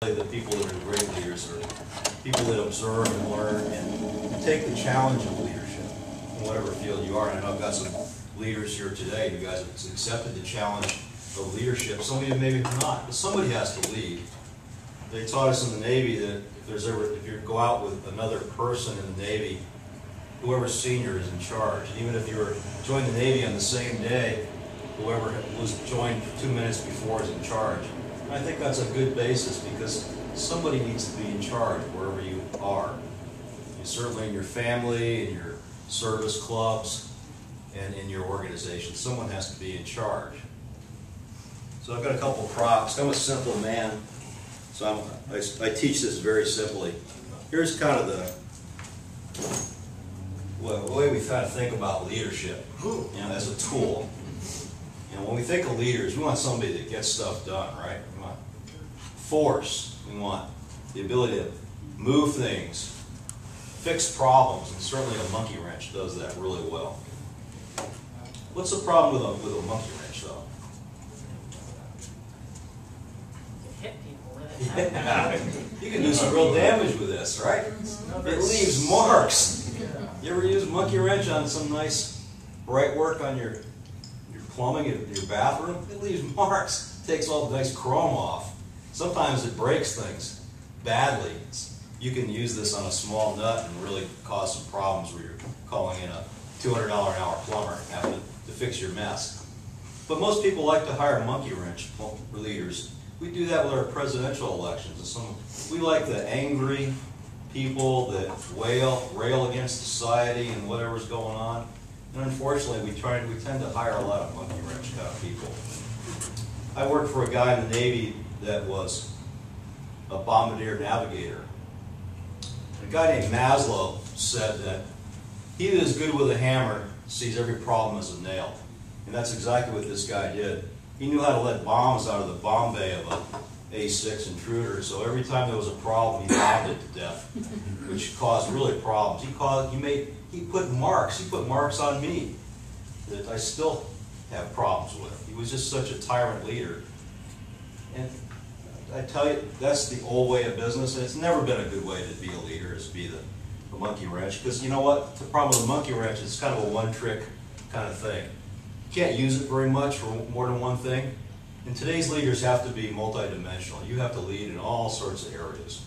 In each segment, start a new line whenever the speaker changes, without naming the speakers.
The people that are great leaders are people that observe and learn and take the challenge of leadership in whatever field you are. And I know I've got some leaders here today. You guys have accepted the challenge of leadership. Some of you maybe not, but somebody has to lead. They taught us in the Navy that if you go out with another person in the Navy, whoever's senior is in charge. And even if you were joined the Navy on the same day, whoever was joined 2 minutes before is in charge. And I think that's a good basis because somebody needs to be in charge wherever you are. Certainly in your family, in your service clubs, and in your organization. Someone has to be in charge. So I've got a couple of props. I'm a simple man, so I teach this very simply. Here's kind of the way we kind of think about leadership, as a tool. When we think of leaders, we want somebody that gets stuff done, right? We want force. We want the ability to move things, fix problems, and certainly a monkey wrench does that really well. What's the problem with a monkey wrench, though?
Hit people with it.
Yeah. You can do some real damage with this, right? It leaves marks. You ever use a monkey wrench on some nice bright work on your plumbing in your bathroom? It leaves marks. It takes all the nice chrome off. Sometimes it breaks things badly. You can use this on a small nut and really cause some problems where you're calling in a $200 an hour plumber to fix your mess. But most people like to hire monkey wrench leaders. We do that with our presidential elections. We like the angry people that rail against society and whatever's going on. And unfortunately, we tend to hire a lot of monkey wrench kind of people. I worked for a guy in the Navy that was a bombardier navigator. A guy named Maslow said that he that is good with a hammer sees every problem as a nail. And that's exactly what this guy did. He knew how to let bombs out of the bomb bay of an A6 intruder, so every time there was a problem, he bombed it to death, which caused really problems. He put marks on me that I still have problems with. He was just such a tyrant leader. And I tell you, that's the old way of business, and it's never been a good way to be a leader, is to be the monkey wrench. Because you know what? The problem with the monkey wrench is kind of a one-trick kind of thing. You can't use it very much for more than one thing. And today's leaders have to be multidimensional. You have to lead in all sorts of areas.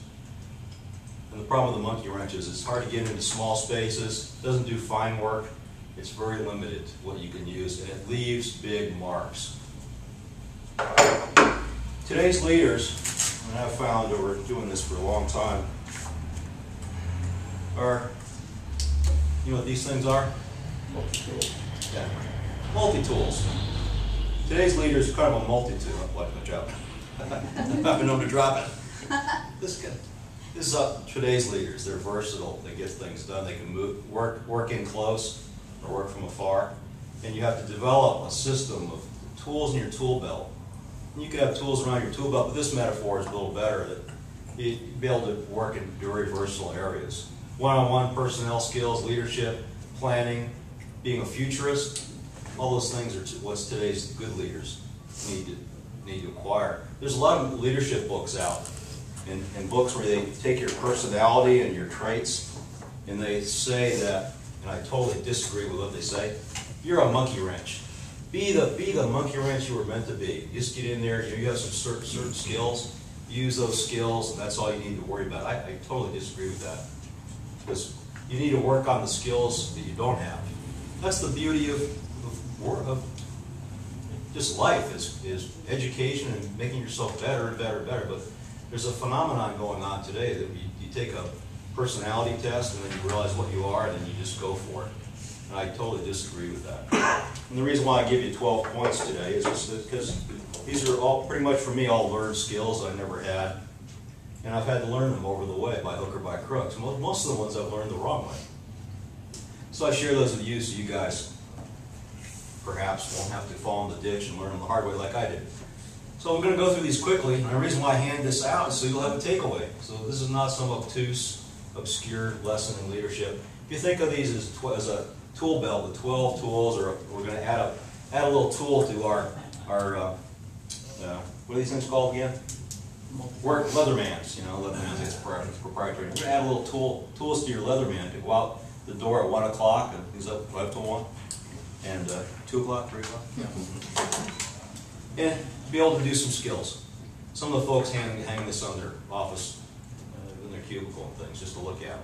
And the problem with the monkey wrench is it's hard to get into small spaces. It doesn't do fine work. It's very limited what you can use, and it leaves big marks. Today's leaders, and I've found over doing this for a long time, are, you know what these things are? Multi-tools. Yeah. Multi-tools. Today's leaders are kind of a multi-tool. Watch my job. I've been known to drop it. This is today's leaders. They're versatile. They get things done. They can work in close or work from afar. And you have to develop a system of tools in your tool belt. And you can have tools around your tool belt, but this metaphor is a little better. That you'd be able to work in very versatile areas. One-on-one personnel skills, leadership, planning, being a futurist. All those things are what today's good leaders need to acquire. There's a lot of leadership books out, and books where they take your personality and your traits, and they say that, and I totally disagree with what they say, you're a monkey wrench. Be the monkey wrench you were meant to be. Just get in there. You have some certain skills. Use those skills, and that's all you need to worry about. I totally disagree with that, because you need to work on the skills that you don't have. That's the beauty of just life is education and making yourself better and better and better. But there's a phenomenon going on today that you take a personality test and then you realize what you are and then you just go for it. And I totally disagree with that. And the reason why I give you 12 points today is just because these are all pretty much for me all learned skills I never had. And I've had to learn them over the way by hook or by crook. So most of the ones I've learned the wrong way. So I share those with you so you guys perhaps won't have to fall in the ditch and learn them the hard way like I did. So I'm going to go through these quickly, and the reason why I hand this out is so you'll have a takeaway. So this is not some obtuse, obscure lesson in leadership. If you think of these as a tool belt with 12 tools, or we're going to add a little tool to our what are these things called again? Work Leatherman's, you know, Leatherman's is proprietary. We're gonna add a little tools to your Leatherman to go out the door at 1 o'clock, and he's up 5 to 1, and 2 o'clock, 3 o'clock. And be able to do some skills. Some of the folks hang this on their office, in their cubicle and things, just to look at.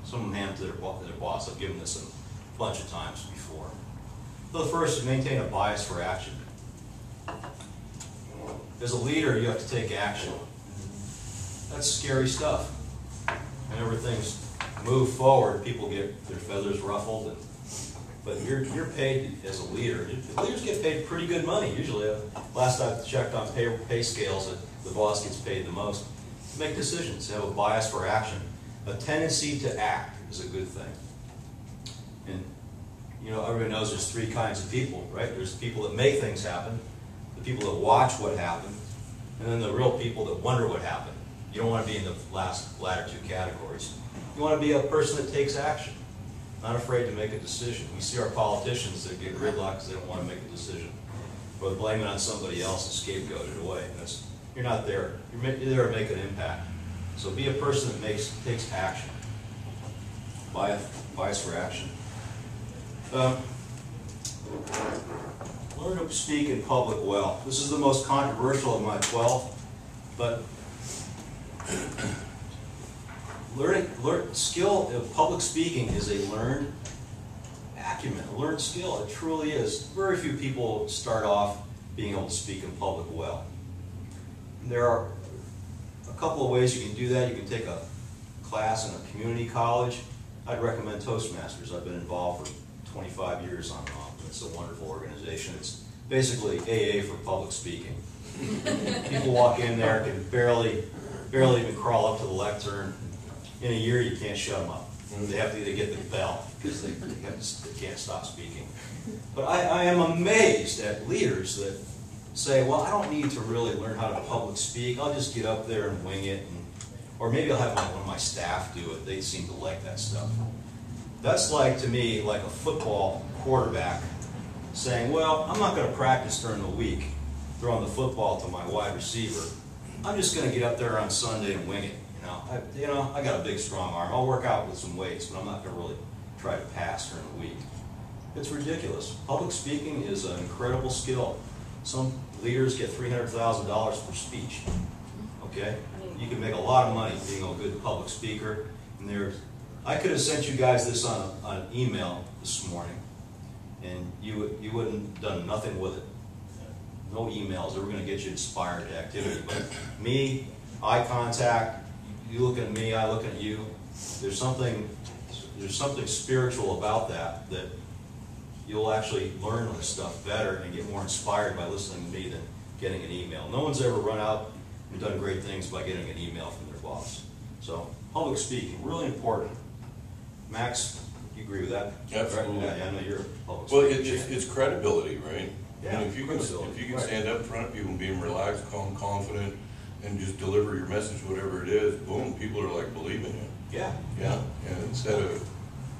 Some of them hand it to their boss. I've given this a bunch of times before. So the first is maintain a bias for action. As a leader, you have to take action. That's scary stuff. Whenever things move forward, people get their feathers ruffled. But you're paid as a leader. Leaders get paid pretty good money usually. Last I checked on pay scales, the boss gets paid the most. Make decisions. Have a bias for action. A tendency to act is a good thing. And you know, everybody knows there's 3 kinds of people, right? There's the people that make things happen, the people that watch what happened, and then the real people that wonder what happened. You don't want to be in the latter 2 categories. You want to be a person that takes action, not afraid to make a decision. We see our politicians that get gridlocked because they don't want to make a decision, or blame it on somebody else and scapegoat it away. You're not there. You're there to make an impact. So be a person that takes action. Bias for action. Learn to speak in public well. This is the most controversial of my 12, but skill of public speaking is a learned acumen, a learned skill. It truly is. Very few people start off being able to speak in public well. There are a couple of ways you can do that. You can take a class in a community college. I'd recommend Toastmasters. I've been involved for 25 years on and off. It's a wonderful organization. It's basically AA for public speaking. People walk in there, can barely even crawl up to the lectern. In a year, you can't shut them up. They have to either get the bell because they can't stop speaking. But I am amazed at leaders that say, well, I don't need to really learn how to public speak. I'll just get up there and wing it. Or maybe I'll have one of my staff do it. They seem to like that stuff. That's like, to me, like a football quarterback saying, well, I'm not going to practice during the week throwing the football to my wide receiver. I'm just going to get up there on Sunday and wing it. I got a big, strong arm. I'll work out with some weights, but I'm not going to really try to pass during the week. It's ridiculous. Public speaking is an incredible skill. Some leaders get $300,000 per speech. Okay? You can make a lot of money being a good public speaker. And I could have sent you guys this on an email this morning, and you wouldn't have done nothing with it. No emails that were going to get you inspired to activity. But me, eye contact, you look at me, I look at you. There's something spiritual about that you'll actually learn this stuff better and get more inspired by listening to me than getting an email. No one's ever run out and done great things by getting an email from their boss. So public speaking, really important. Max, you agree with that?
Absolutely.
Yeah, I know you're a public
Well,
speaker.
it's credibility, right?
Yeah,
And if you can stand up in front of people and be relaxed, calm, confident, and just deliver your message, whatever it is, boom, people are like believing you.
Yeah.
Yeah. And instead of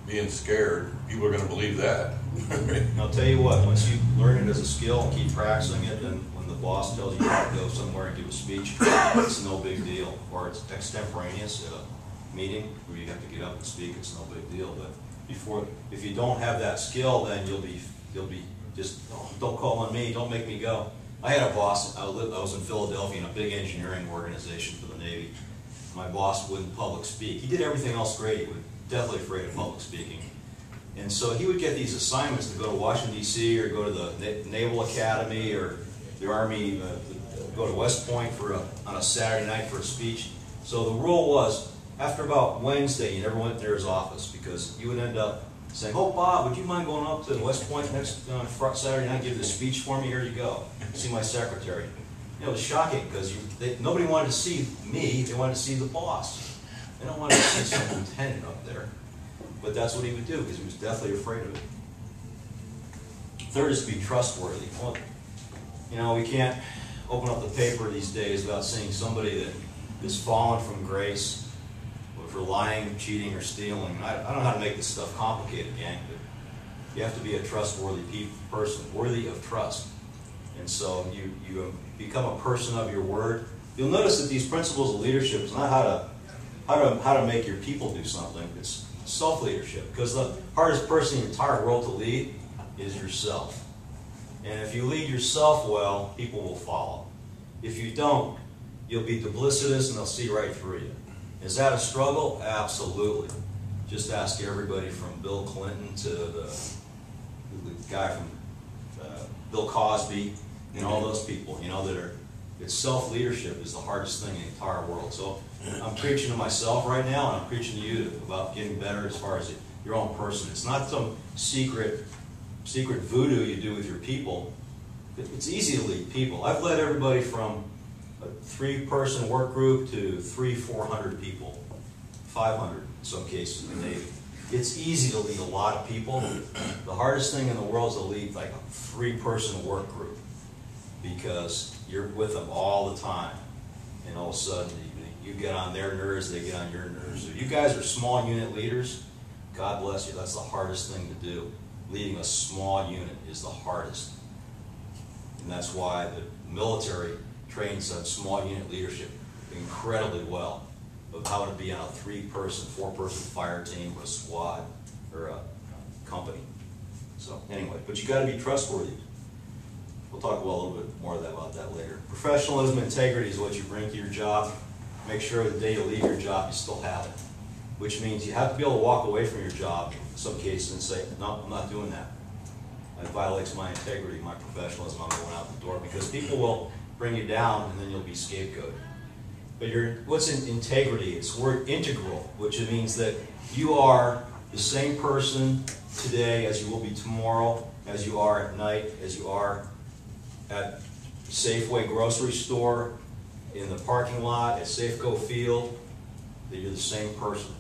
being scared, people are going to believe that.
And I'll tell you what, once you learn it as a skill and keep practicing it, then when the boss tells you to go somewhere and give a speech, it's no big deal. Or it's extemporaneous at a meeting where you have to get up and speak, it's no big deal. But if you don't have that skill, then you'll be just, oh, don't call on me, don't make me go. I had a boss, I was in Philadelphia in a big engineering organization for the Navy. My boss wouldn't public speak. He did everything else great. He was definitely afraid of public speaking. And so he would get these assignments to go to Washington, D.C. or go to the Naval Academy or the Army, go to West Point on a Saturday night for a speech. So the rule was, after about Wednesday, you never went near his office because you would end up saying, oh, Bob, would you mind going up to West Point next Saturday night and give the speech for me? Here you go. See my secretary. It was shocking because nobody wanted to see me. They wanted to see the boss. They don't want to see some lieutenant up there. But that's what he would do because he was deathly afraid of it. Third is to be trustworthy. Well, we can't open up the paper these days without seeing somebody that is fallen from grace for lying, cheating, or stealing. I don't know how to make this stuff complicated, gang, but you have to be a trustworthy person, worthy of trust. And so you become a person of your word. you'll notice that these principles of leadership is not how to make your people do something. It's self-leadership, because the hardest person in the entire world to lead is yourself. And if you lead yourself well, people will follow. If you don't, you'll be duplicitous and they'll see right through you. Is that a struggle? Absolutely. Just ask everybody from Bill Clinton to the guy from Bill Cosby and all those people, it's self-leadership is the hardest thing in the entire world. So I'm preaching to myself right now, and I'm preaching to you about getting better as far as your own person. It's not some secret voodoo you do with your people. It's easy to lead people. I've led everybody from a 3-person work group to 300-400 people, 500 in some cases in the Navy. It's easy to lead a lot of people. The hardest thing in the world is to lead like a 3-person work group, because you're with them all the time, and all of a sudden you get on their nerves, they get on your nerves. If you guys are small unit leaders, God bless you, that's the hardest thing to do. Leading a small unit is the hardest. And that's why the military trains such small unit leadership incredibly well, of how to be on a 3-person, 4-person fire team, or a squad, or a company. So anyway, but you got to be trustworthy. We'll talk about a little bit more about that later. Professionalism, integrity is what you bring to your job. Make sure the day you leave your job, you still have it. Which means you have to be able to walk away from your job in some cases and say, no, I'm not doing that. It violates my integrity, my professionalism, I'm going out the door. Because people will bring you down, and then you'll be scapegoated. But what's in integrity? It's the word integral, which means that you are the same person today as you will be tomorrow, as you are at night, as you are at Safeway grocery store, in the parking lot, at Safeco Field, that you're the same person.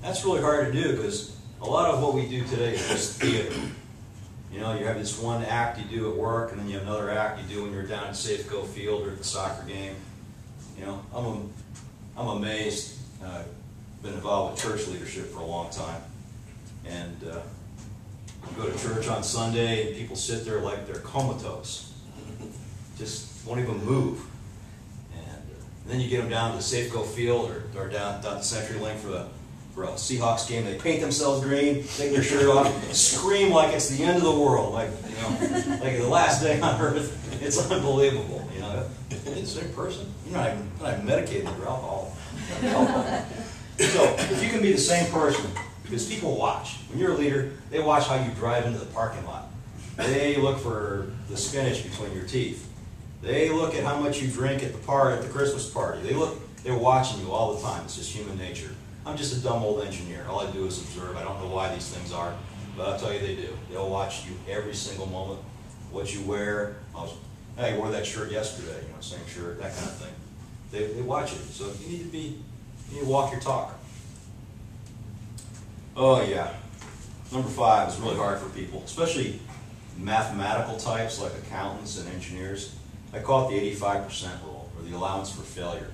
That's really hard to do, because a lot of what we do today is just theater. You have this one act you do at work, and then you have another act you do when you're down at Safeco Field or at the soccer game. I'm amazed. I've been involved with church leadership for a long time, and you go to church on Sunday, and people sit there like they're comatose, just won't even move. And then you get them down to the Safeco Field or down to CenturyLink for a Seahawks game. They paint themselves green, take their shirt off, scream like it's the end of the world, like the last day on earth. It's unbelievable. It's in person. You're not even medicated with alcohol. So if you can be the same person, because people watch. When you're a leader, they watch how you drive into the parking lot. They look for the spinach between your teeth. They look at how much you drink at the Christmas party. They're watching you all the time. It's just human nature. I'm just a dumb old engineer. All I do is observe. I don't know why these things are, but I'll tell you they do. They'll watch you every single moment, what you wear. Hey, I wore that shirt yesterday, same shirt, that kind of thing. They watch it. So you need to walk your talk. Oh yeah. Number 5 is really hard for people, especially mathematical types like accountants and engineers. I call it the 85% rule, or the allowance for failure,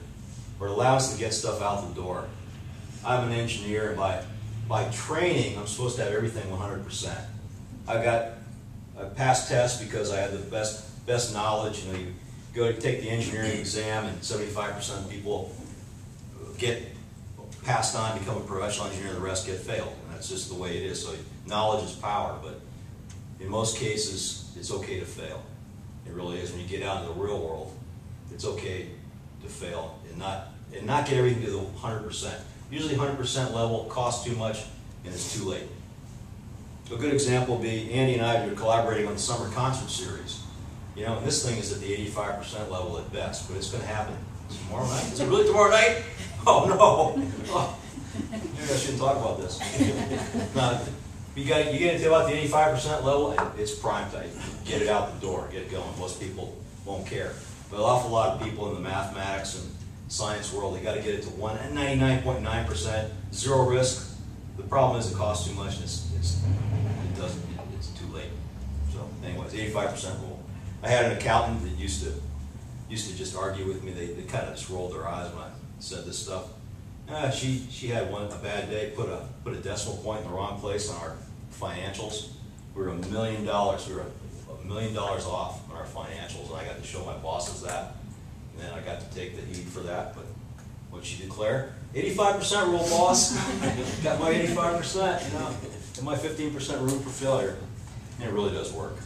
or allowance to get stuff out the door. I'm an engineer, and by training, I'm supposed to have everything 100%. I passed tests because I had the best knowledge. You go to take the engineering exam, and 75% of people get passed on, become a professional engineer, the rest get failed. And that's just the way it is. So knowledge is power, but in most cases, it's okay to fail. It really is. When you get out into the real world, it's okay to fail and not get everything to the 100%. Usually 100% level costs too much, and it's too late. A good example would be Andy and I are collaborating on the summer concert series. And this thing is at the 85% level at best, but it's going to happen tomorrow night. Is it really tomorrow night? Oh no! Oh, maybe I shouldn't talk about this. No, you get it to about the 85% level, and it's prime time. Get it out the door, get it going. Most people won't care, but an awful lot of people in the mathematics and science world, they got to get it to 99.9%, zero risk. The problem is it costs too much, and it's too late. So, anyways, 85% rule. I had an accountant that used to just argue with me. They kind of just rolled their eyes when I said this stuff. She had a bad day, put a decimal point in the wrong place on our financials. We were $1 million. We were $1 million off on our financials, and I got to show my bosses that. and I got to take the heat for that, but what'd she declare? 85% rule, boss. Got my 85%, you know, and my 15% room for failure. And it really does work.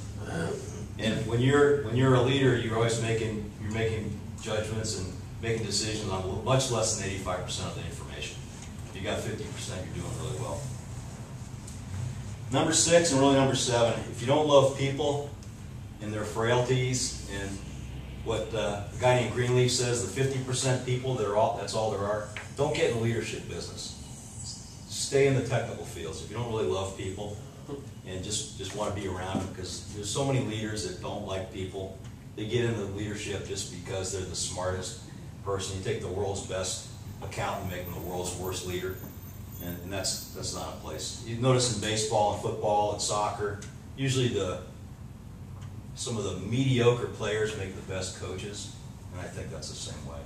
And when you're a leader, you're always making judgments and making decisions on much less than 85% of the information. If you got 50%, you're doing really well. Number 6 and really number 7, if you don't love people and their frailties and what a guy named Greenleaf says, the 50% people that's all there are, don't get in the leadership business. Stay in the technical fields. If you don't really love people and just want to be around them, because there's so many leaders that don't like people. They get into leadership just because they're the smartest person. You take the world's best accountant and make them the world's worst leader, and that's not a place. You notice in baseball and football and soccer, usually some of the mediocre players make the best coaches, and I think that's the same way.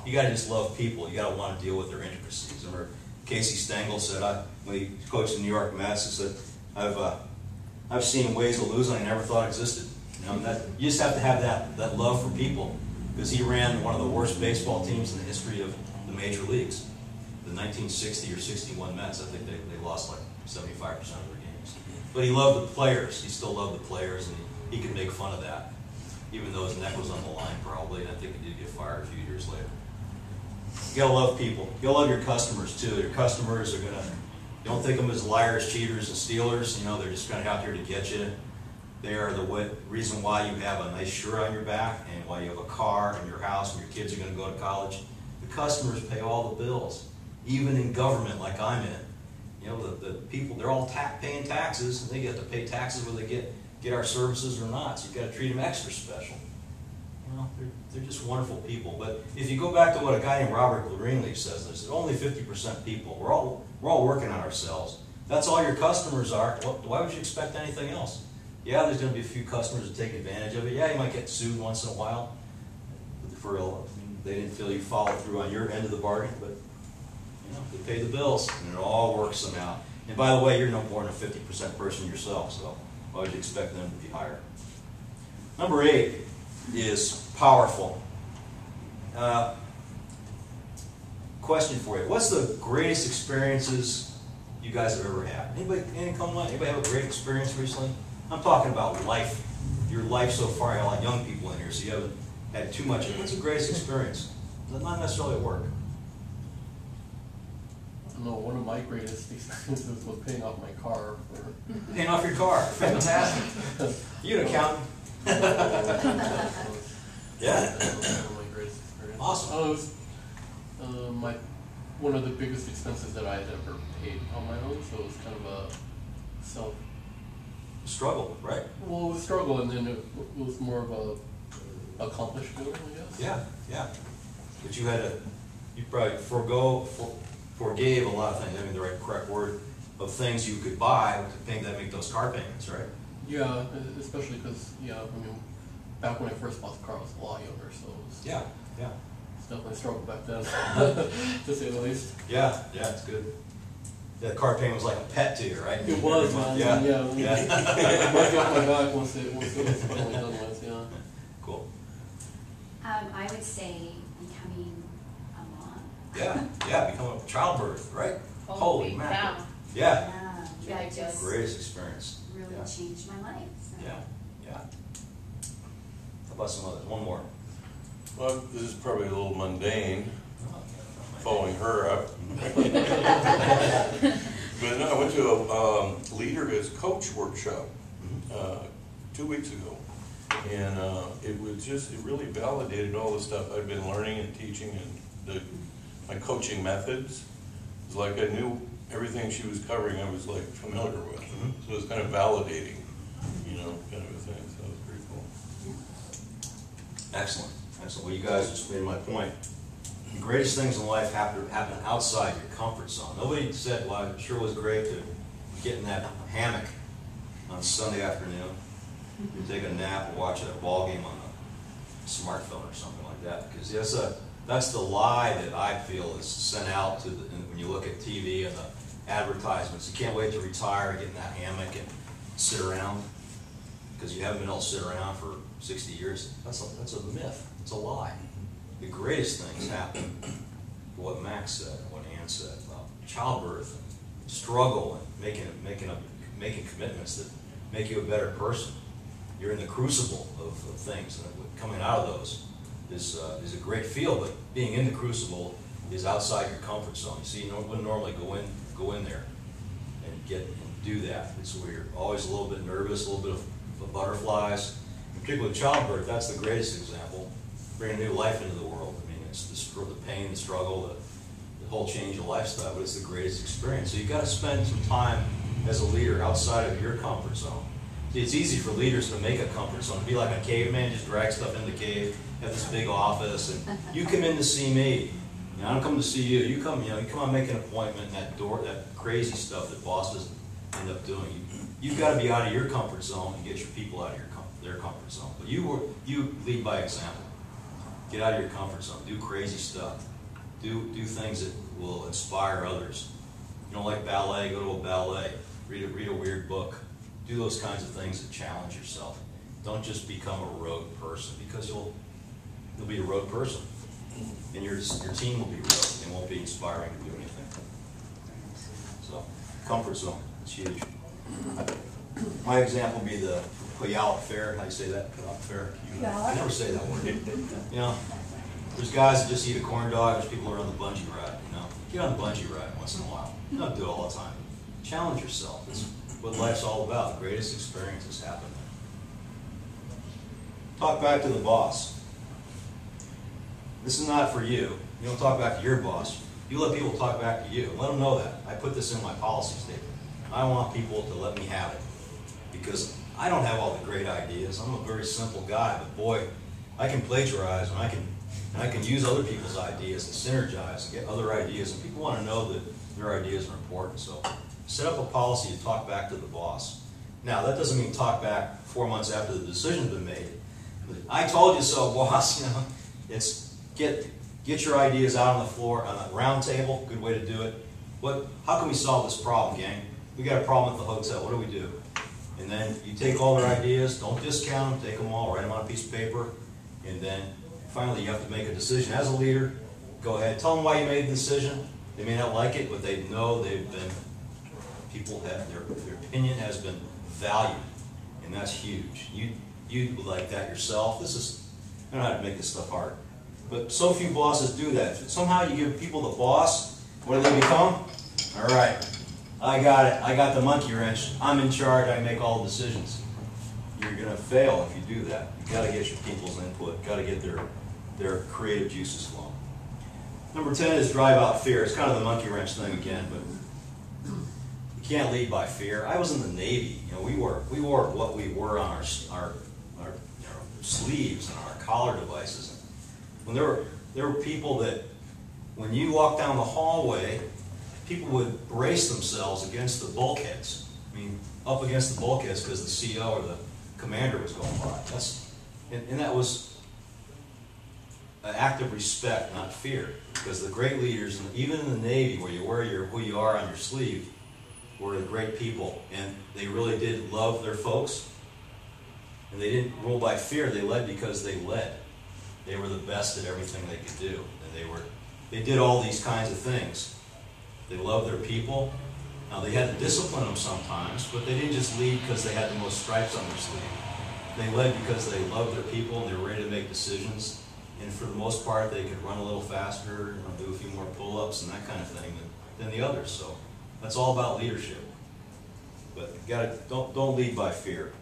You got to just love people. You got to want to deal with their intricacies. Remember, Casey Stengel said, when he coached the New York Mets, he said, I've seen ways of losing I never thought existed. You just have to have that love for people, because he ran one of the worst baseball teams in the history of the major leagues. The 1960 or 61 Mets, I think they lost like 75% of their games. But he loved the players. He still loved the players, and he could make fun of that, even though his neck was on the line probably, and I think he did get fired a few years later. You gotta love people. You gotta love your customers too. Your customers are gonna, don't think of them as liars, cheaters, and stealers. You know, they're just kind of out there to get you. They are the reason why you have a nice shirt on your back and why you have a car and your house and your kids are gonna go to college. The customers pay all the bills, even in government like I'm in. You know, the people, they're all paying taxes, and they get to pay taxes whether they get our services or not. So you've got to treat them extra special. You know, they're just wonderful people. But if you go back to what a guy named Robert Greenleaf says, there's only 50% people. We're all working on ourselves. That's all your customers are. Why would you expect anything else? Yeah, there's going to be a few customers that take advantage of it. Yeah, you might get sued once in a while they didn't feel you followed through on your end of the bargain, but you know, they pay the bills, and it all works them out. And by the way, you're no more than a 50% person yourself, so why would you expect them to be higher? Number 8 is powerful. Question for you. What's the greatest experiences you guys have ever had? Anybody have a great experience recently? I'm talking about life. Your life so far. I have a lot of young people in here, so you haven't had too much of it. What's the greatest experience? Not necessarily at work.
No, one of my greatest experiences was paying off my car.
Paying off your car. Fantastic. You're an accountant. Yeah.
One of my greatest experiences.
Awesome.
It was one of the biggest expenses that I had ever paid on my own, so it was kind of a
struggle, right?
Well, it was a struggle, and then it was more of a accomplished feeling, I guess.
Yeah. But you probably forgave a lot of things, I mean the correct word, of things you could buy to make those car payments, right?
Yeah, especially because, back when I first bought the car, I was a lot younger, so it was it's definitely a struggle back then, to say the least.
Yeah, it's good. That car payment was like a pet to you, right?
It was, man.
Yeah.
It might be off my back once it was finally done with, yeah.
Cool.
I would say becoming a mom.
Yeah, become a childbirth, right? Holy mackerel.
cow.
Yeah.
That just
Greatest experience.
really changed my life. So.
Yeah. How about some others? One more.
Well, this is probably a little mundane, following her up. But no, I went to a leader as coach workshop 2 weeks ago, and it really validated all the stuff I'd been learning and teaching, and my coaching methods. It's like I knew everything she was covering. I was like familiar with, so it was kind of validating, kind of a thing. So it was pretty cool.
Excellent. Well, you guys just made my point. The greatest things in life happen outside your comfort zone. Nobody said, well, it sure was great to get in that hammock on Sunday afternoon and take a nap or watch a ball game on a smartphone or something like that. Because that's the lie that I feel is sent out to when you look at TV and the advertisements. You can't wait to retire, get in that hammock and sit around because you haven't been able to sit around for 60 years. That's a myth. It's a lie. the greatest things happen. What Max said, what Ann said about childbirth, and struggle, and making commitments that make you a better person. You're in the crucible of things, and coming out of those is a great feel. But being in the crucible is outside your comfort zone. You see, you wouldn't normally go in there and do that. It's where you're always a little bit nervous, a little bit of butterflies. In particular, with childbirth, that's the greatest example. Bring a new life into the world. I mean, it's the pain, the struggle, the whole change of lifestyle, but it's the greatest experience. So you've got to spend some time as a leader outside of your comfort zone. See, it's easy for leaders to make a comfort zone, to be like a caveman, just drag stuff in the cave, have this big office, and you come in to see me. You know, I don't come to see you. You come on, make an appointment, and that crazy stuff that bosses end up doing. You've got to be out of your comfort zone and get your people out of their comfort zone. But you lead by example. Get out of your comfort zone. Do crazy stuff. Do things that will inspire others. You don't like ballet? Go to a ballet. Read a weird book. Do those kinds of things that challenge yourself. Don't just become a rogue person, because you'll be a rogue person, and your team will be rogue and won't be inspiring to do anything. So, comfort zone, it's huge. My example would be the Puyallup Fair. How do you say that? Puyallup Fair? I never say that word. You know, there's guys that just eat a corn dog. There's people who are on the bungee ride. You know, get on the bungee ride once in a while. You don't do it all the time. Challenge yourself. It's what life's all about. The greatest experiences happen. Talk back to the boss. This is not for you. You don't talk back to your boss. You let people talk back to you. Let them know that. I put this in my policy statement. I want people to let me have it, because I don't have all the great ideas. I'm a very simple guy, but boy, I can plagiarize, and I can use other people's ideas and synergize and get other ideas, and people want to know that their ideas are important. So set up a policy to talk back to the boss. Now, that doesn't mean talk back 4 months after the decision's been made. I told you so, boss. You know, it's get your ideas out on the floor, on a round table. Good way to do it. How can we solve this problem, gang? We got a problem at the hotel. What do we do? And then you take all their ideas. Don't discount them. Take them all. Write them on a piece of paper. And then finally, you have to make a decision. As a leader, go ahead. Tell them why you made the decision. They may not like it, but they know people have their opinion has been valued, and that's huge. You like that yourself. I don't know how to make this stuff hard, but so few bosses do that. Somehow you give people the boss. What do they become? All right, I got it. I got the monkey wrench. I'm in charge. I make all the decisions. You're going to fail if you do that. You got to get your people's input. Got to get their creative juices flowing. Number 10 is drive out fear. It's kind of the monkey wrench thing again, but you can't lead by fear. I was in the Navy. You know, we wore what we wore on our sleeves and our collar devices. When there were people that, when you walk down the hallway, people would brace themselves against the bulkheads. I mean, up against the bulkheads because the CO or the commander was going by. And that was an act of respect, not fear. Because the great leaders, even in the Navy, where you wear who you are on your sleeve, were great people, and they really did love their folks. And they didn't rule by fear. They led because they led. They were the best at everything they could do, and they did all these kinds of things. They loved their people. Now, they had to discipline them sometimes, but they didn't just lead because they had the most stripes on their sleeve. They led because they loved their people and they were ready to make decisions. And for the most part, they could run a little faster, do a few more pull-ups and that kind of thing than the others. So that's all about leadership. But don't lead by fear.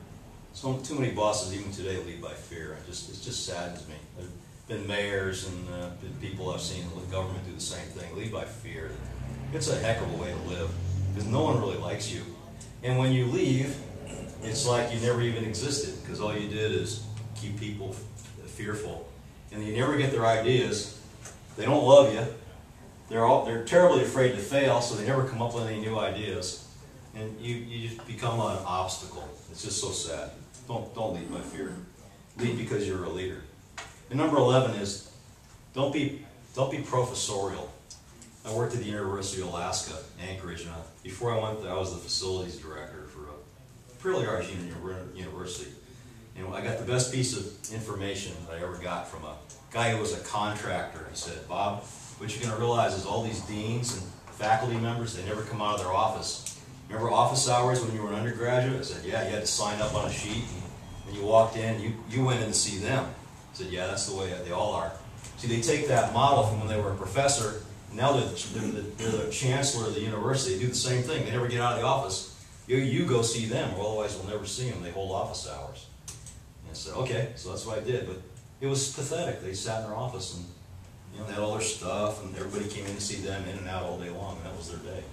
Too many bosses, even today, lead by fear. It just saddens me. There have been mayors and been people I've seen in the government do the same thing. Lead by fear. It's a heck of a way to live, because no one really likes you. And when you leave, it's like you never even existed, because all you did is keep people fearful. And you never get their ideas. They don't love you. They're terribly afraid to fail, so they never come up with any new ideas. And you just become an obstacle. It's just so sad. Don't lead by fear. Lead because you're a leader. And number 11 is don't be professorial. I worked at the University of Alaska, Anchorage, and before I went there, I was the facilities director for a fairly large university. And I got the best piece of information that I ever got from a guy who was a contractor. He said, Bob, what you're going to realize is all these deans and faculty members, they never come out of their office. Remember office hours when you were an undergraduate? I said, yeah, you had to sign up on a sheet, and you walked in, you went in to see them. I said, yeah, that's the way they all are. See, they take that model from when they were a professor, and now they're the chancellor of the university. They do the same thing. They never get out of the office. You go see them, or otherwise we'll never see them. They hold office hours. And I said, okay, so that's what I did. But it was pathetic. They sat in their office, and they had all their stuff, and everybody came in to see them in and out all day long, and that was their day.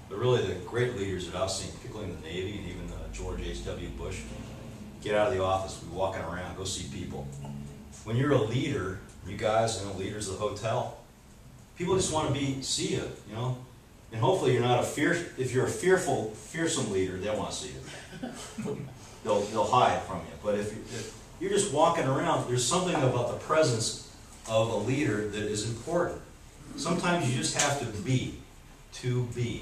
But really, the great leaders that I've seen, particularly in the Navy and even George H.W. Bush, get out of the office, be walking around, go see people. When you're a leader, you guys, leaders of the hotel, people just want to see you, and hopefully you're not if you're a fearsome leader, they'll want to see you. They'll hide from you. But if you're just walking around, there's something about the presence of a leader that is important. Sometimes you just have to be.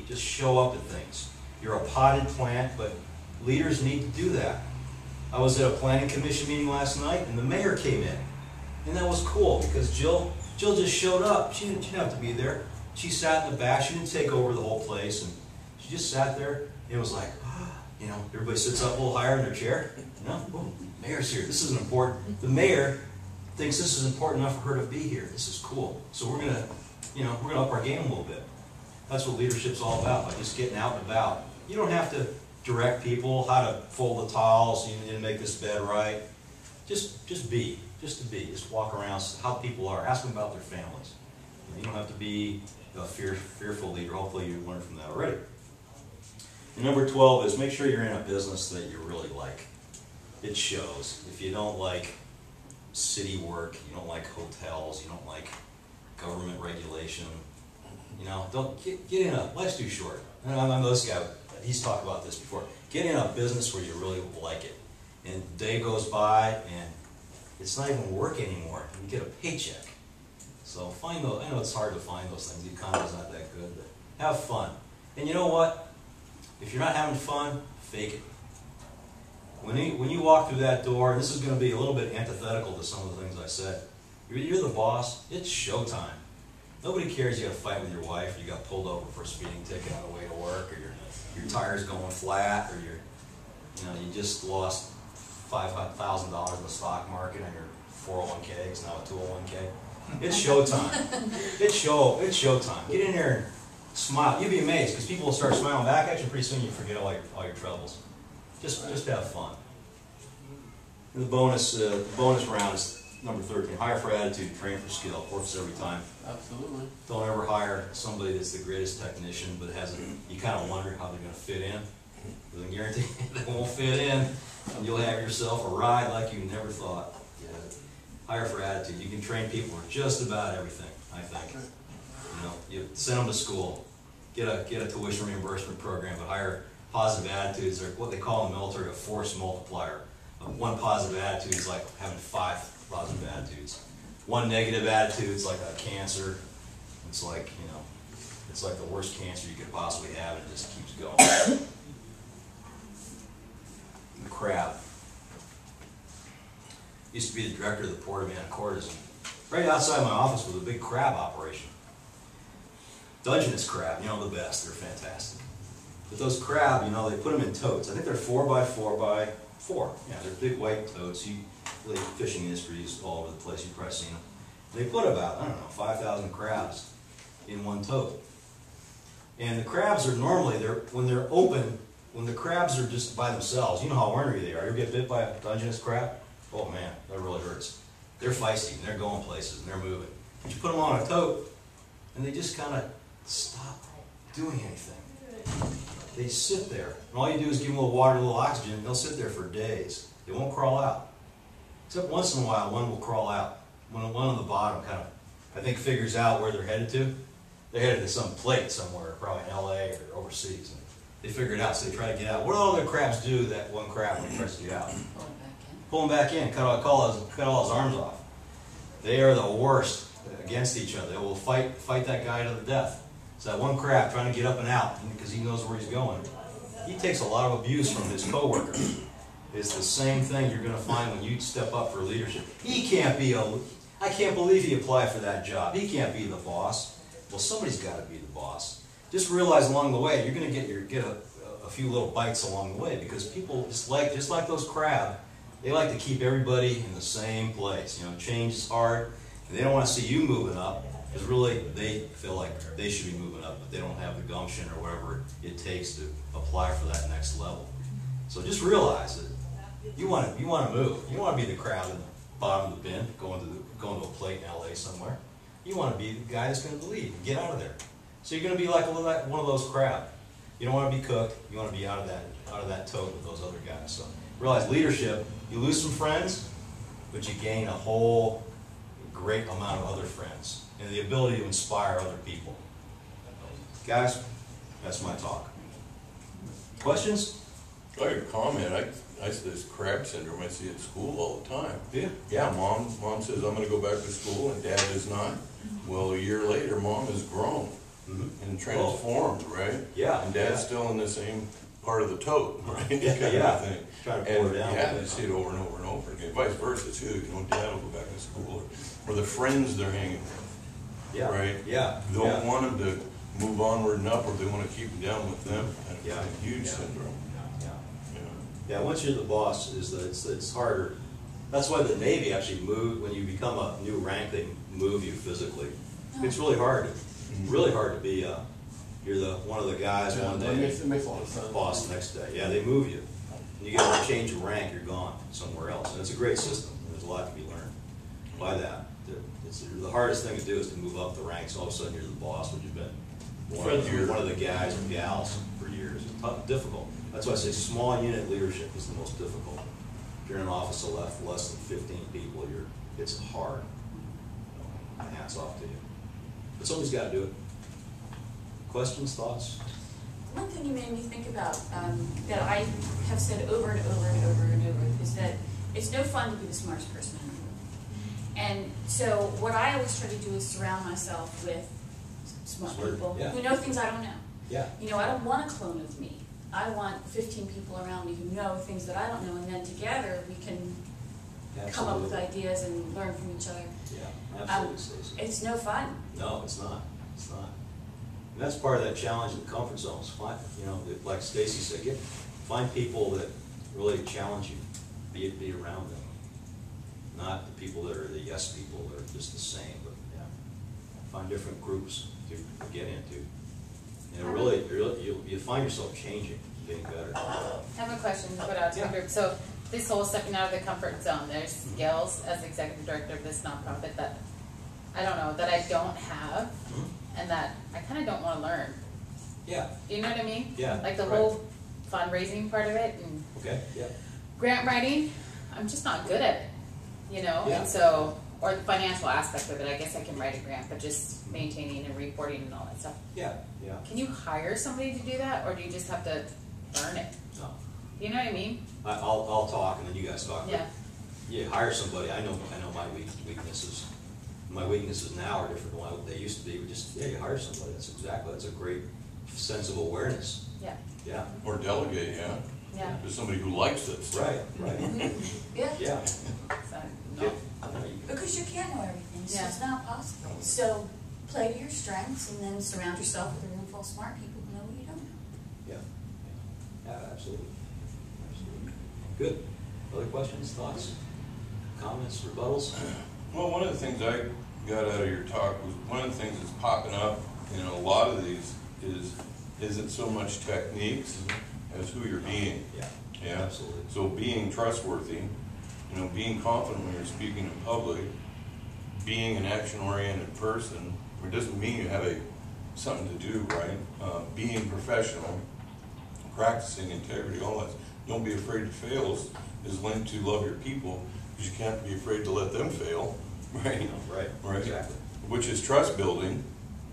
Just show up at things. You're a potted plant, but leaders need to do that. I was at a planning commission meeting last night, and the mayor came in. And that was cool, because Jill just showed up. She didn't have to be there. She sat in the back. She didn't take over the whole place. And she just sat there, and it was like, everybody sits up a little higher in their chair. Oh, mayor's here. This isn't important. The mayor thinks this is important enough for her to be here. This is cool. So we're gonna up our game a little bit. That's what leadership's all about, by just getting out and about. You don't have to direct people how to fold the towels, you didn't make this bed right. Just be. Just walk around, how people are. Ask them about their families. You don't have to be a fearful leader. Hopefully you learned from that already. And number 12 is make sure you're in a business that you really like. It shows. If you don't like city work, you don't like hotels, you don't like government regulation, don't get in life's too short. I'm this guy, he's talked about this before. Get in a business where you really like it. And the day goes by and it's not even work anymore. You get a paycheck. So find those. I know it's hard to find those things. The economy's not that good, but have fun. And you know what? If you're not having fun, fake it. When you walk through that door, and this is going to be a little bit antithetical to some of the things I said, you're the boss, it's showtime. Nobody cares you got a fight with your wife, or you got pulled over for a speeding ticket on the way to work, or your tire's going flat, or you just lost $5,000 in the stock market on your 401k, it's now a 201k. It's showtime. It's showtime. Get in there and smile. You'll be amazed, because people will start smiling back at you, and pretty soon you forget all your troubles. Just have fun. And the bonus round is number 13. Hire for attitude, train for skill. Works every time.
Absolutely.
Don't ever hire somebody that's the greatest technician, but you kind of wonder how they're going to fit in. Because I guarantee they won't fit in, and you'll have yourself a ride like you never thought. Yeah. Hire for attitude. You can train people for just about everything, I think. You send them to school, get a tuition reimbursement program, but hire positive attitudes. They're what they call in the military a force multiplier. One positive attitude is like having 5 positive attitudes. One negative attitude is like a cancer. It's like, it's like the worst cancer you could possibly have, and it just keeps going. The crab. Used to be the director of the Port of Anacortes, and right outside my office was a big crab operation. Dungeness crab, the best. They're fantastic. But those crab, they put them in totes. I think they're 4x4x4. Yeah, they're big white totes. The fishing industry is all over the place. You've probably seen them. They put about, 5,000 crabs in one tote. And the crabs are normally, when they're open, when the crabs are just by themselves, you know how ornery they are. You ever get bit by a Dungeness crab? Oh man, that really hurts. They're feisty, and they're going places, and they're moving. But you put them on a tote, and they just kind of stop doing anything. They sit there, and all you do is give them a little water, a little oxygen, and they'll sit there for days. They won't crawl out. Except once in a while, one will crawl out. One on the bottom kind of, I think, figures out where they're headed to. They're headed to some plate somewhere, probably in LA or overseas. And they figure it out, so they try to get out. What do all the crabs do, that one crab, when he tries to get out? Pull him back in, cut all his arms off. They are the worst against each other. They will fight that guy to the death. So that one crab trying to get up and out, because he knows where he's going, he takes a lot of abuse from his coworkers. is the same thing you're gonna find when you step up for leadership. I can't believe he applied for that job. He can't be the boss. Well, somebody's gotta be the boss. Just realize along the way, you're gonna get a few little bites along the way, because people just like those crab, they like to keep everybody in the same place. You know, change is hard, and they don't wanna see you moving up, because really, they feel like they should be moving up, but they don't have the gumption or whatever it takes to apply for that next level. So just realize that you want to move. You want to be the crowd at the bottom of the bin, going to a plate in LA somewhere. You want to be the guy that's going to lead and get out of there. So you're going to be like one of those crowd. You don't want to be cooked. You want to be out of that tote with those other guys. So realize leadership. You lose some friends, but you gain a whole great amount of other friends and the ability to inspire other people. Guys, that's my talk. Questions?
I have a comment. I see this crab syndrome I see at school all the time.
Yeah.
Yeah, mom says I'm going to go back to school, and dad is not. Well, a year later, mom has grown and transformed, right?
Yeah.
And dad's still in the same part of the tote, right? Kind of thing.
Trying to pour it down.
Yeah, they see it over and over and over again. Vice versa too. You know, dad will go back to school, or the friends they're hanging with.
Yeah.
Right?
Yeah.
They don't want them to move onward and upward. They want to keep them down with them. And it's a huge syndrome.
Yeah, once you're the boss, it's harder. That's why the Navy actually when you become a new rank, they move you physically. It's really hard. Really hard to be, you're one of the guys one day,
it makes a lot of sense.
boss the next day. Yeah, they move you. And you get a change of rank, you're gone somewhere else. And it's a great system. There's a lot to be learned by that. The hardest thing to do is to move up the ranks. All of a sudden you're the boss when you've been one of the guys or gals for years. It's tough, difficult. That's why I say small unit leadership is the most difficult. If you're in an office of less than 15 people, it's hard. Hats off to you. But somebody's got to do it. Questions, thoughts?
One thing you made me think about that I have said over and over and over and over is that it's no fun to be the smartest person in the room. And so what I always try to do is surround myself with smart people who know things I don't know.
Yeah.
You know, I don't want a clone of me. I want 15 people around me who know things that I don't know, and then together we can come up with ideas and learn from each other.
Yeah, absolutely, Stacey.
It's no fun.
No, it's not. It's not. And that's part of that challenge in the comfort zones. Find, like Stacey said, find people that really challenge you. Be around them. Not the people that are the yes people that are just the same, but find different groups to get into. And really, you find yourself changing, getting better.
I have a question to put out to the group. So this whole stepping out of the comfort zone, there's skills as executive director of this nonprofit that I don't know, that I don't have, and that I kind of don't want to learn.
Yeah.
Do you know what I mean?
Yeah.
Like the whole fundraising part of it and grant writing, I'm just not good at it,
Yeah.
And so, or the financial aspect of it, I guess I can write a grant, but just maintaining and reporting and all that stuff.
Yeah. Yeah.
Can you hire somebody to do that, or do you just have to learn it?
No.
You know what I mean?
I'll talk, and then you guys talk.
Yeah.
Yeah, hire somebody. I know my weaknesses. My weaknesses now are different than what they used to be. You hire somebody. That's a great sense of awareness.
Yeah.
Yeah.
Or delegate,
Yeah.
to somebody who likes it.
Right.
Yeah.
Yeah.
So,
Yeah.
Because you can't know everything, so
Yeah.
it's not possible. So play to your strengths and then surround yourself with a room full of smart people who know what you don't know.
Yeah, absolutely. Good. Other questions, thoughts, comments, rebuttals?
Well, one of the things I got out of your talk was one of the things that's popping up in a lot of these isn't so much techniques as who you're being.
Yeah, absolutely.
So being trustworthy, being confident when you're speaking in public, being an action-oriented person, it doesn't mean you have something to do, right? Being professional, practicing integrity, all that. Don't be afraid to fail is linked to love your people, because you can't be afraid to let them fail, right?
Right, exactly.
Which is trust building,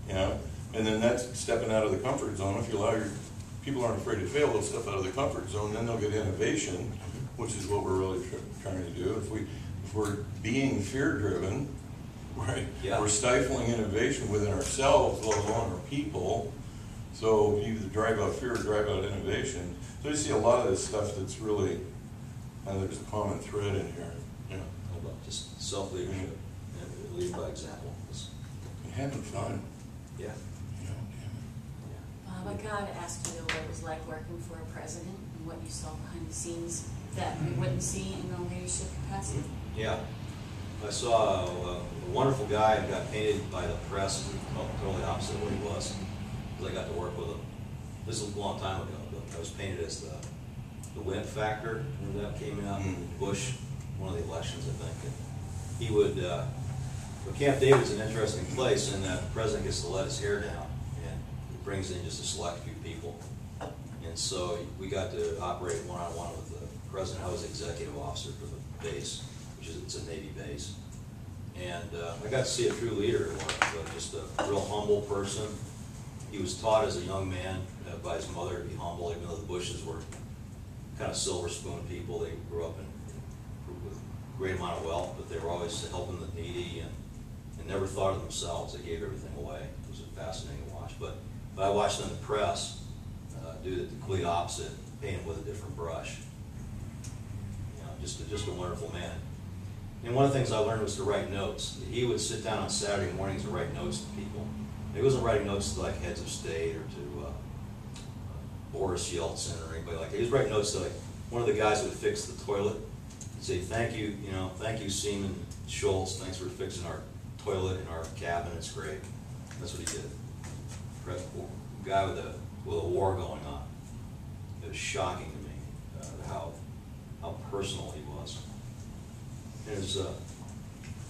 and then that's stepping out of the comfort zone. If you allow people aren't afraid to fail, they'll step out of the comfort zone, then they'll get innovation, which is what we're really trying to do. If we're being fear-driven, right, we're stifling innovation within ourselves, let alone our people. So you either drive out fear or drive out innovation. So you see a lot of this stuff that's really there's a common thread in here, yeah.
How about just self-leadership and lead by example?
And having fun,
Yeah.
you know,
Yeah.
I gotta ask you though, what it was like working for a president and what you saw behind the scenes that we wouldn't see in a leadership capacity?
Yeah. I saw a wonderful guy who got painted by the press, totally opposite of what he was. Because I got to work with him. This was a long time ago, but I was painted as the Wimp Factor, when that came out in Bush, one of the elections, I think. And he would, but Camp David's an interesting place in that the president gets to let his hair down, and he brings in just a select few people. And so we got to operate one-on-one with the president. I was executive officer for the base, which is, it's a Navy base. And I got to see a true leader, just a real humble person. He was taught as a young man by his mother to be humble, even though the Bushes were kind of silver spoon people. They grew up with a great amount of wealth, but they were always helping the needy and never thought of themselves. They gave everything away. It was fascinating to watch. But I watched them in the press do the complete opposite, paint him with a different brush. You know, just a wonderful man. And one of the things I learned was to write notes. He would sit down on Saturday mornings and write notes to people. He wasn't writing notes to like heads of state or to Boris Yeltsin or anybody like that. He was writing notes to like one of the guys who would fix the toilet. He'd say, "Thank you, thank you, Seaman Schultz. Thanks for fixing our toilet in our cabin. It's great." That's what he did. Guy with a war going on. It was shocking to me how personal he was.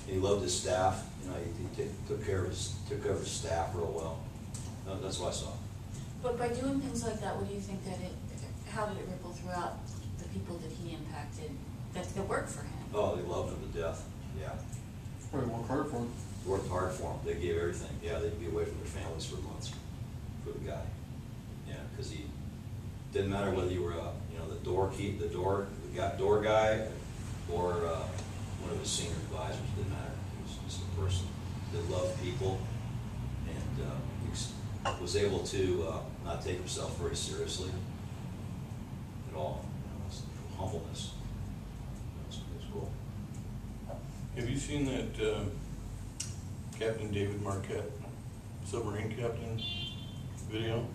He loved his staff. He took care of his staff real well. That's what I saw.
But by doing things like that, what do you think how did it ripple throughout the people that he impacted that worked for him?
Oh, they loved him to death. Yeah.
Probably worked hard for him.
Worked hard for him. They gave everything. Yeah, they'd be away from their families for months for the guy. Yeah, because he didn't matter whether you were the door guy, or one of his senior advisors. Didn't matter. He was just a person that loved people and was able to not take himself very seriously at all. Humbleness. It was cool.
Have you seen that Captain David Marquette, submarine captain video?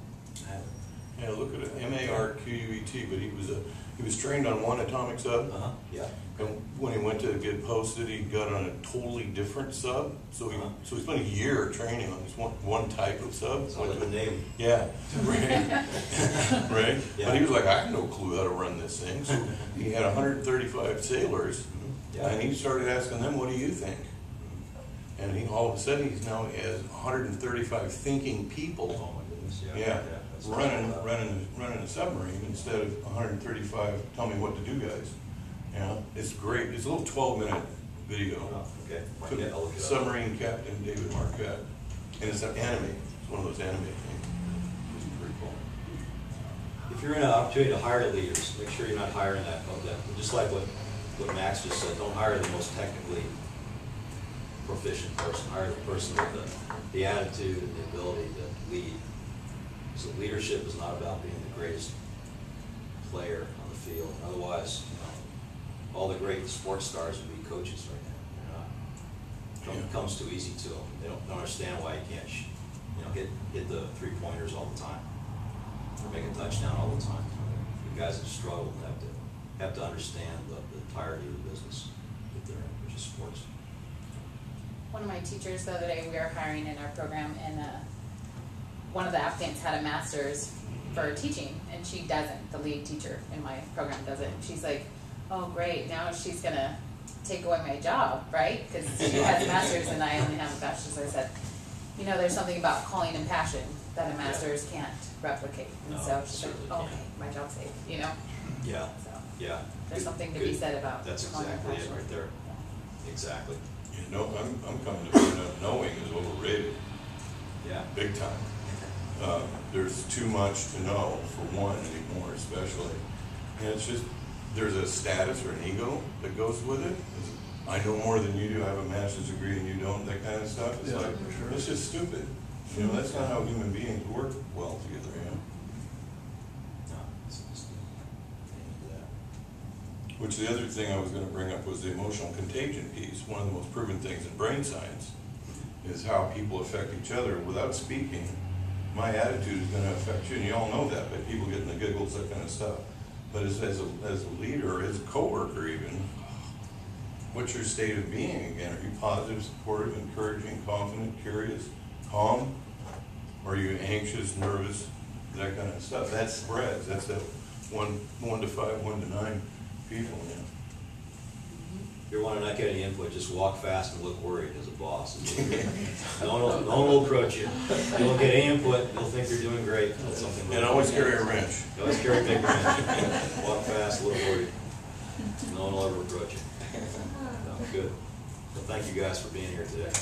Yeah, look at it. M-A-R-Q-U-E-T. But he was trained on one atomic sub.
Yeah.
And when he went to get posted, he got on a totally different sub. So he spent a year training on this one type of sub.
So like the name.
Yeah, right. Right.
Yeah.
But he was like, I have no clue how to run this thing. So he had 135 sailors,
Yeah.
and he started asking them, "What do you think?" And all of a sudden, he's now has 135 thinking people.
Oh my goodness.
Yeah,
That's
running a submarine instead of 135. Tell me what to do, guys. Yeah, it's great. It's a little 12-minute video.
Oh, okay.
So,
Yeah, I'll look it up.
Submarine Captain David Marquette, and it's an anime. It's one of those anime things. It's pretty cool.
If you're in an opportunity to hire leaders, make sure you're not hiring that. Just like what Max just said, don't hire the most technically proficient person. Hire the person with the attitude and the ability to lead. So leadership is not about being the greatest player on the field. Otherwise, all the great sports stars would be coaches right now. They're not. It comes too easy to them. They don't understand why you can't, hit the 3-pointers all the time, or make a touchdown all the time. The guys that struggle have to understand the entirety of the business that they're in, which is sports.
One of my teachers the other day, we were hiring in our program, and one of the applicants had a master's for teaching, and she doesn't. The lead teacher in my program doesn't. She's like, "Oh, great! Now she's gonna take away my job, right? Because she has a master's and I only have a bachelor's." I said, "There's something about calling and passion that a master's can't replicate." And so she's like, "Oh, okay, my job's safe,"
Yeah.
So
Yeah.
there's something to be said about
That's
calling and
exactly it
passion.
right there. Exactly.
Yeah, no, I'm coming to find out knowing is overrated,
Yeah.
big time. There's too much to know for one anymore, especially. And it's just, there's a status or an ego that goes with it. I know more than you do, I have a master's degree and you don't, that kind of stuff. It's
Yeah,
like,
for sure.
it's just stupid. That's not how human beings work well together,
No, it's just into that.
Which the other thing I was gonna bring up was the emotional contagion piece. One of the most proven things in brain science is how people affect each other without speaking. My attitude is gonna affect you, and you all know that, but people getting the giggles, that kind of stuff. But as a leader, as a coworker even, what's your state of being again? Are you positive, supportive, encouraging, confident, curious, calm? Or are you anxious, nervous, that kind of stuff? That spreads. That's the 1 to 5, 1 to 9 people, you know.
If you want to not get any input, just walk fast and look worried as a boss. No one will approach you. You won't get any input, you'll think you're doing great. That's something.
And always carry a wrench.
Always carry a big wrench. Walk fast, look worried. No one will ever approach you. No, good. Well, thank you guys for being here today.